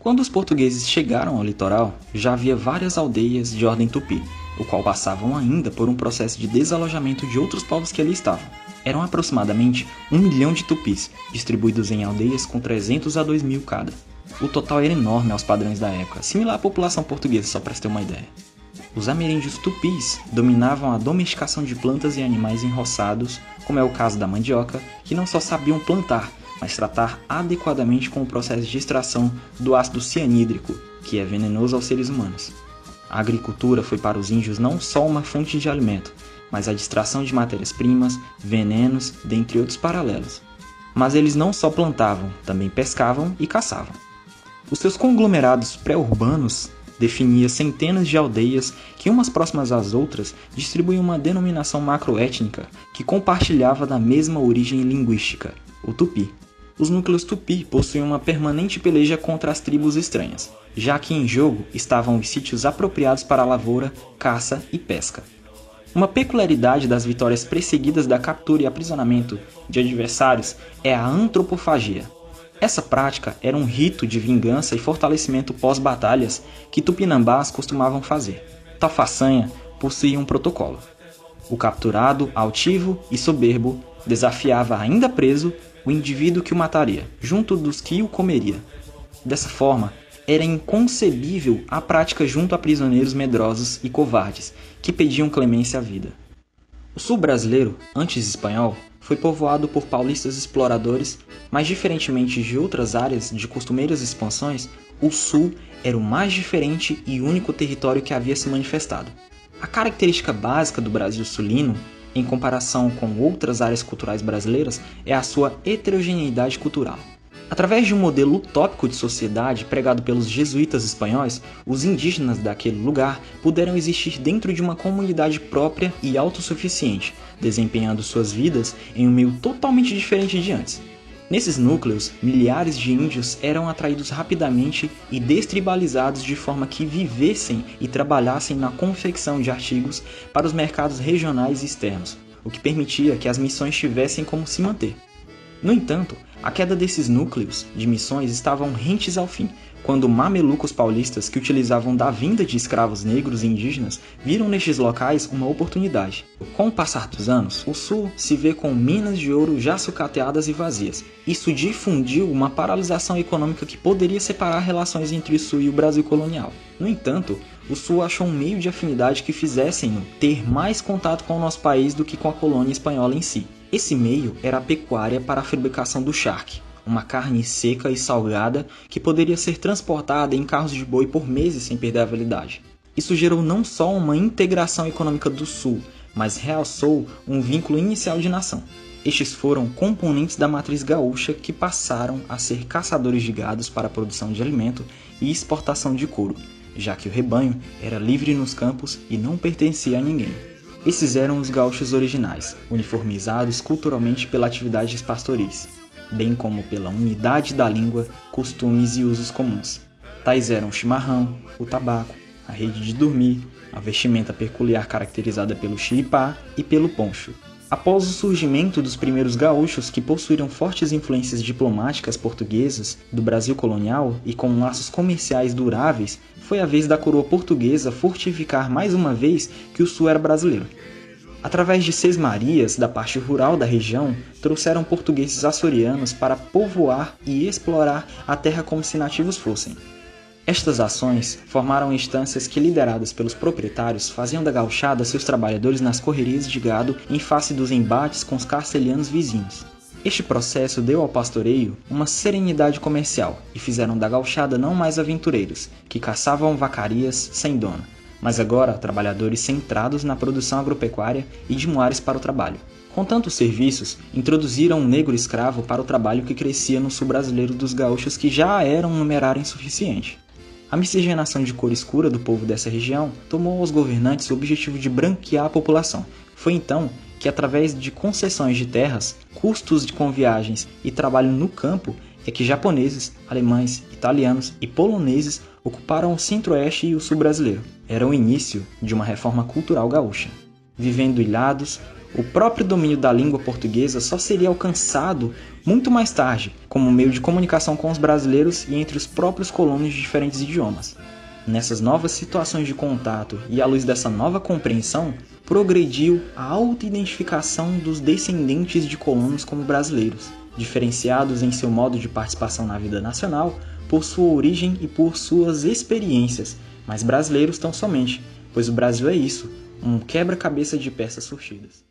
Quando os portugueses chegaram ao litoral, já havia várias aldeias de ordem tupi, o qual passavam ainda por um processo de desalojamento de outros povos que ali estavam. Eram aproximadamente 1 milhão de tupis, distribuídos em aldeias com 300 a 2.000 cada. O total era enorme aos padrões da época, similar à população portuguesa, só para se ter uma ideia. Os ameríndios tupis dominavam a domesticação de plantas e animais em roçados, como é o caso da mandioca, que não só sabiam plantar, mas tratar adequadamente com o processo de extração do ácido cianídrico, que é venenoso aos seres humanos. A agricultura foi para os índios não só uma fonte de alimento, mas a extração de matérias-primas, venenos, dentre outros paralelos. Mas eles não só plantavam, também pescavam e caçavam. Os seus conglomerados pré-urbanos definiam centenas de aldeias que, umas próximas às outras, distribuíam uma denominação macroétnica que compartilhava da mesma origem linguística, o tupi. Os núcleos tupi possuíam uma permanente peleja contra as tribos estranhas, já que em jogo estavam os sítios apropriados para a lavoura, caça e pesca. Uma peculiaridade das vitórias precedidas da captura e aprisionamento de adversários é a antropofagia. Essa prática era um rito de vingança e fortalecimento pós-batalhas que tupinambás costumavam fazer. Tal façanha possuía um protocolo. O capturado, altivo e soberbo, desafiava ainda preso o indivíduo que o mataria, junto dos que o comeria. Dessa forma, era inconcebível a prática junto a prisioneiros medrosos e covardes, que pediam clemência à vida. O sul brasileiro, antes espanhol, foi povoado por paulistas exploradores, mas diferentemente de outras áreas de costumeiras expansões, o sul era o mais diferente e único território que havia se manifestado. A característica básica do Brasil sulino, em comparação com outras áreas culturais brasileiras, é a sua heterogeneidade cultural. Através de um modelo utópico de sociedade pregado pelos jesuítas espanhóis, os indígenas daquele lugar puderam existir dentro de uma comunidade própria e autossuficiente, desempenhando suas vidas em um meio totalmente diferente de antes. Nesses núcleos, milhares de índios eram atraídos rapidamente e destribalizados de forma que vivessem e trabalhassem na confecção de artigos para os mercados regionais e externos, o que permitia que as missões tivessem como se manter. No entanto, a queda desses núcleos de missões estavam rentes ao fim, quando mamelucos paulistas que utilizavam da vinda de escravos negros e indígenas viram nestes locais uma oportunidade. Com o passar dos anos, o sul se vê com minas de ouro já sucateadas e vazias. Isso difundiu uma paralisação econômica que poderia separar relações entre o sul e o Brasil colonial. No entanto, o sul achou um meio de afinidade que fizessem-no ter mais contato com o nosso país do que com a colônia espanhola em si. Esse meio era a pecuária para a fabricação do charque, uma carne seca e salgada que poderia ser transportada em carros de boi por meses sem perder a validade. Isso gerou não só uma integração econômica do Sul, mas realçou um vínculo inicial de nação. Estes foram componentes da matriz gaúcha que passaram a ser caçadores de gados para a produção de alimento e exportação de couro, já que o rebanho era livre nos campos e não pertencia a ninguém. Esses eram os gaúchos originais, uniformizados culturalmente pela atividade pastoris, bem como pela unidade da língua, costumes e usos comuns. Tais eram o chimarrão, o tabaco, a rede de dormir, a vestimenta peculiar caracterizada pelo chiripá e pelo poncho. Após o surgimento dos primeiros gaúchos que possuíram fortes influências diplomáticas portuguesas do Brasil colonial e com laços comerciais duráveis, foi a vez da coroa portuguesa fortificar mais uma vez que o sul era brasileiro. Através de sesmarias da parte rural da região, trouxeram portugueses açorianos para povoar e explorar a terra como se nativos fossem. Estas ações formaram instâncias que, lideradas pelos proprietários, faziam da gauchada seus trabalhadores nas correrias de gado em face dos embates com os castelhanos vizinhos. Este processo deu ao pastoreio uma serenidade comercial e fizeram da gauchada não mais aventureiros, que caçavam vacarias sem dono, mas agora trabalhadores centrados na produção agropecuária e de muares para o trabalho. Com tantos serviços, introduziram um negro escravo para o trabalho que crescia no sul brasileiro dos gaúchos que já eram um numerário insuficiente. A miscigenação de cor escura do povo dessa região tomou aos governantes o objetivo de branquear a população. Foi então que, através de concessões de terras, custos com viagens e trabalho no campo, é que japoneses, alemães, italianos e poloneses ocuparam o centro-oeste e o sul brasileiro. Era o início de uma reforma cultural gaúcha. Vivendo ilhados, o próprio domínio da língua portuguesa só seria alcançado muito mais tarde, como meio de comunicação com os brasileiros e entre os próprios colonos de diferentes idiomas. Nessas novas situações de contato e à luz dessa nova compreensão, progrediu a auto-identificação dos descendentes de colonos como brasileiros, diferenciados em seu modo de participação na vida nacional por sua origem e por suas experiências, mas brasileiros tão somente, pois o Brasil é isso, um quebra-cabeça de peças surgidas.